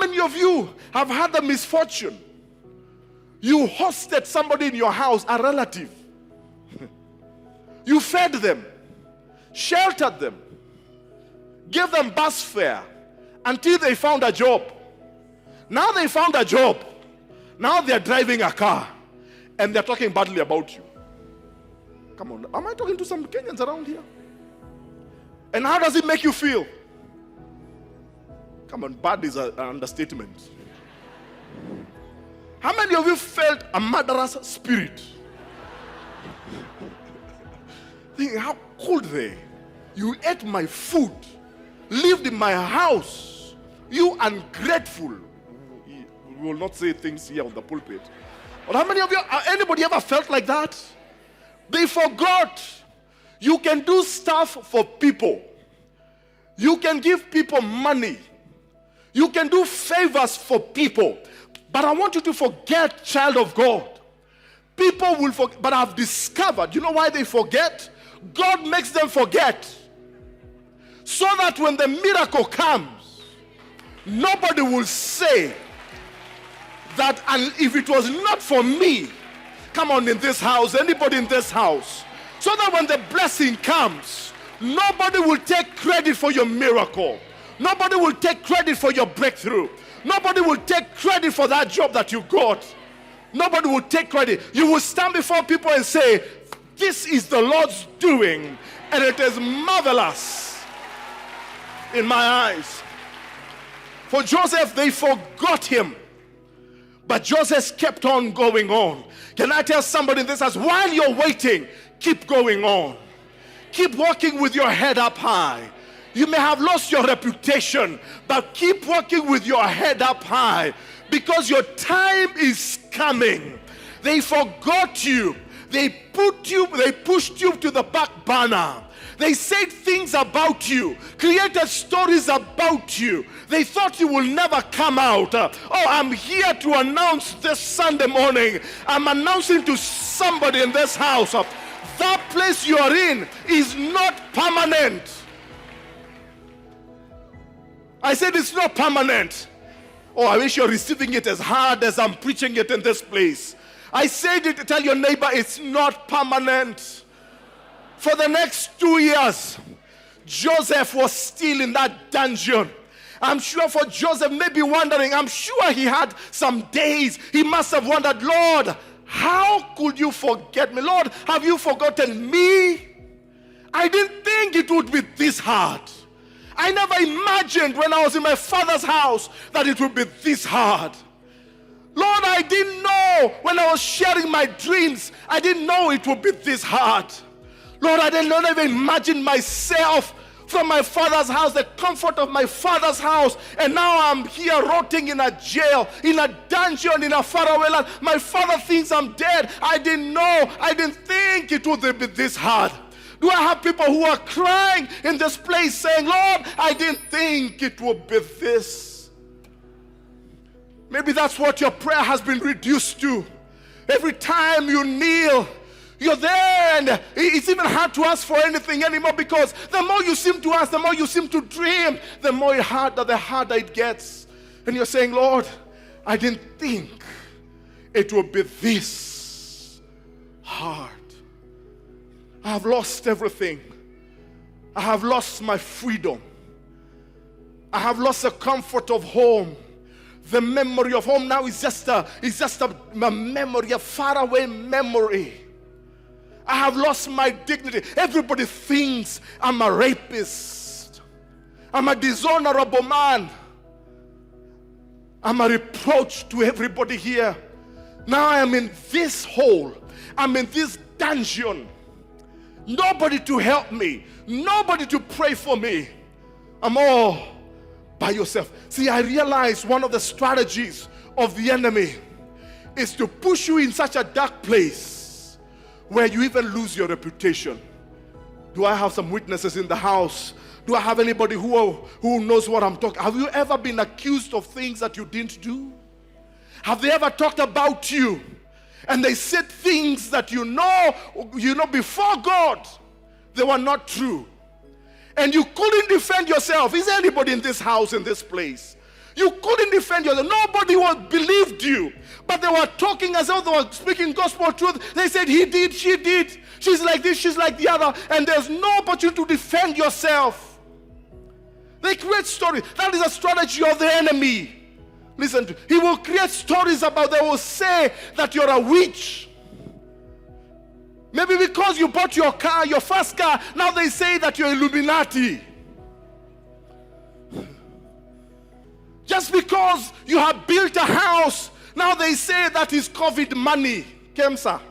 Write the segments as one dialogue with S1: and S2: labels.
S1: many of you have had the misfortune? You hosted somebody in your house, a relative. You fed them, sheltered them, gave them bus fare until they found a job. Now they found a job. Now they're driving a car and they're talking badly about you. Come on, am I talking to some Kenyans around here? And how does it make you feel? Come on, bad is an understatement. How many of you felt a murderous spirit? Think, how could they? You ate my food, lived in my house. You ungrateful. We will not say things here on the pulpit. But how many of you, anybody ever felt like that? They forgot. You can do stuff for people. You can give people money. You can do favors for people. But I want you to forget, child of God. People will forget, but I've discovered, you know why they forget? God makes them forget. So that when the miracle comes, nobody will say that, and if it was not for me, come on, in this house, anybody in this house, so that when the blessing comes, nobody will take credit for your miracle. Nobody will take credit for your breakthrough. Nobody will take credit for that job that you got. Nobody will take credit. You will stand before people and say, this is the Lord's doing, and it is marvelous in my eyes. For Joseph, they forgot him. But Joseph kept on going on. Can I tell somebody in this house, while you're waiting, keep going on. Keep walking with your head up high. You may have lost your reputation, but keep walking with your head up high, because your time is coming. They forgot you. They pushed you to the back burner. They said things about you, created stories about you. They thought you will never come out. I'm here to announce this Sunday morning. I'm announcing to somebody in this house, that place you are in is not permanent. I said it's not permanent. Oh, I wish you're receiving it as hard as I'm preaching it in this place. I said it, tell your neighbor, it's not permanent. For the next 2 years, Joseph was still in that dungeon. I'm sure for Joseph, maybe wondering, I'm sure he had some days. He must have wondered, Lord, how could you forget me? Lord, have you forgotten me? I didn't think it would be this hard. I never imagined when I was in my father's house that it would be this hard. Lord, I didn't know when I was sharing my dreams, I didn't know it would be this hard. Lord, I did not even imagine myself from my father's house, the comfort of my father's house, and now I'm here rotting in a jail, in a dungeon, in a faraway land. My father thinks I'm dead. I didn't know. I didn't think it would be this hard. Do I have people who are crying in this place saying, Lord, I didn't think it would be this? Maybe that's what your prayer has been reduced to. Every time you kneel, you're there, and it's even hard to ask for anything anymore, because the more you seem to ask, the more you seem to dream, the more the harder it gets. And you're saying, Lord, I didn't think it would be this hard. I have lost everything. I have lost my freedom. I have lost the comfort of home. The memory of home now is just a memory, a faraway memory. I have lost my dignity. Everybody thinks I'm a rapist. I'm a dishonorable man. I'm a reproach to everybody here. Now I am in this hole. I'm in this dungeon. Nobody to help me. Nobody to pray for me. I'm all by yourself. See, I realize one of the strategies of the enemy is to push you in such a dark place where you even lose your reputation. Do I have some witnesses in the house? Do I have anybody who knows what I'm talking? Have you ever been accused of things that you didn't do? Have they ever talked about you? And they said things that you know before God, they were not true. And you couldn't defend yourself. Is there anybody in this house, in this place? You couldn't defend yourself. Nobody believed you. But they were talking as though they were speaking gospel truth. They said, he did, she did. She's like this, she's like the other. And there's no opportunity to defend yourself. They create stories. That is a strategy of the enemy. Listen, he will create stories about, they will say that you're a witch. Maybe because you bought your car, your first car, now they say that you're Illuminati. Just because you have built a house, now they say that is COVID money. Kemsa.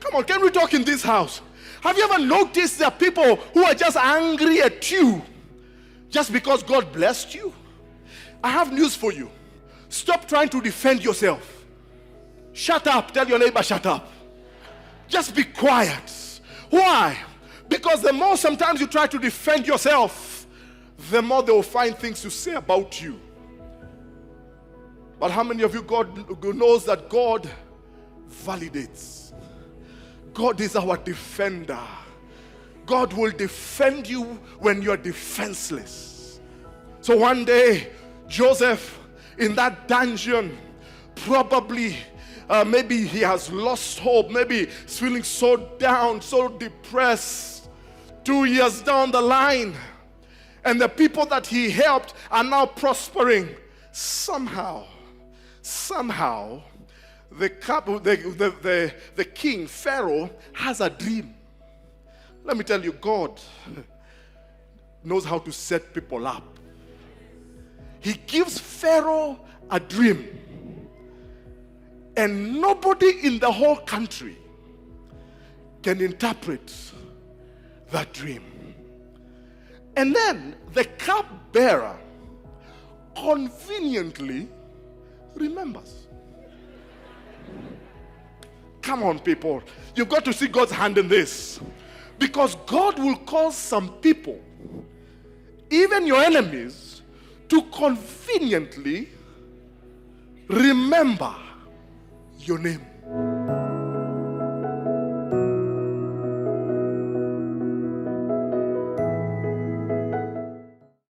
S1: Come on, can we talk in this house? Have you ever noticed there are people who are just angry at you just because God blessed you? I have news for you. Stop trying to defend yourself. Shut up. Tell your neighbor, shut up. Just be quiet. Why? Because the more sometimes you try to defend yourself, the more they will find things to say about you. But how many of you God knows that God validates? God is our defender. God will defend you when you're defenseless. So one day, Joseph in that dungeon, probably maybe he has lost hope. Maybe he's feeling so down, so depressed. 2 years down the line, and the people that he helped are now prospering. Somehow, the king, Pharaoh, has a dream. Let me tell you, God knows how to set people up. He gives Pharaoh a dream, and nobody in the whole country can interpret that dream. And then the cupbearer conveniently remembers. Come on, people. You've got to see God's hand in this. Because God will cause some people, even your enemies, to conveniently remember your name.